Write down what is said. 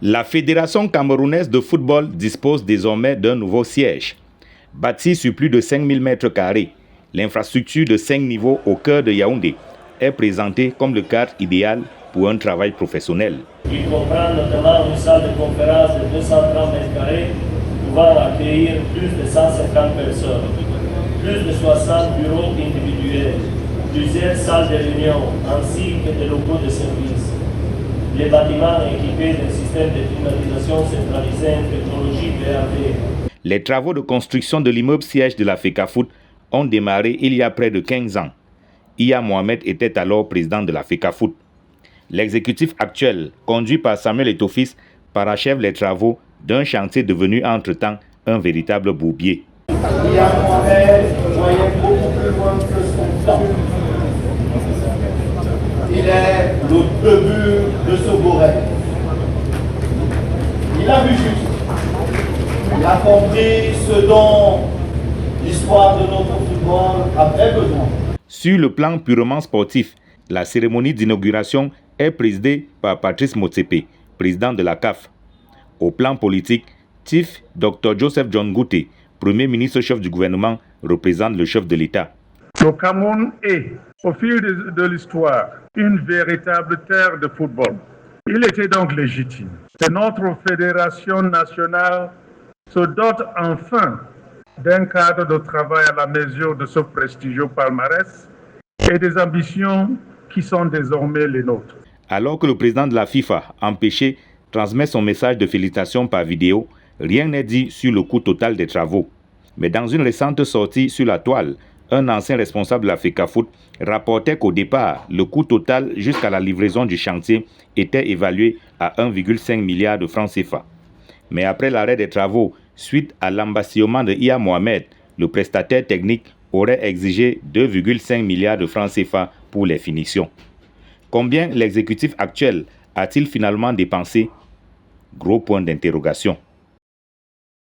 La Fédération camerounaise de football dispose désormais d'un nouveau siège. Bâtie sur plus de 5000 m², l'infrastructure de 5 niveaux au cœur de Yaoundé est présentée comme le cadre idéal pour un travail professionnel. Il comprend notamment une salle de conférence de 230 m² pouvant accueillir plus de 150 personnes, plus de 60 bureaux individuels, plusieurs salles de réunion ainsi que des locaux de service. Les bâtiments équipés d'un système de climatisation centralisé en technologie VAD. Les travaux de construction de l'immeuble siège de la FECAFOOT ont démarré il y a près de 15 ans. Iya Mohamed était alors président de la FECAFOOT. L'exécutif actuel, conduit par Samuel Eto'o-Fils, parachève les travaux d'un chantier devenu entre-temps un véritable bourbier. Iya Mohamed voyait beaucoup plus loin que son temps. Il est le début de ce beau rêve. Il a vu juste. Il a compris ce dont l'histoire de notre football avait besoin. Sur le plan purement sportif, la cérémonie d'inauguration est présidée par Patrice Motsepe, président de la CAF. Au plan politique, Chief Dr Joseph John Ngouté, premier ministre chef du gouvernement, représente le chef de l'État. Le Cameroun est, au fil de l'histoire, une véritable terre de football. Il était donc légitime que notre fédération nationale se dote enfin d'un cadre de travail à la mesure de ce prestigieux palmarès et des ambitions qui sont désormais les nôtres. Alors que le président de la FIFA, empêché, transmet son message de félicitations par vidéo, rien n'est dit sur le coût total des travaux. Mais dans une récente sortie sur la toile, un ancien responsable de la FECAFOOT rapportait qu'au départ, le coût total jusqu'à la livraison du chantier était évalué à 1,5 milliard de francs CFA. Mais après l'arrêt des travaux, suite à l'embastillement de Iya Mohamed, le prestataire technique aurait exigé 2,5 milliards de francs CFA pour les finitions. Combien l'exécutif actuel a-t-il finalement dépensé? Gros point d'interrogation.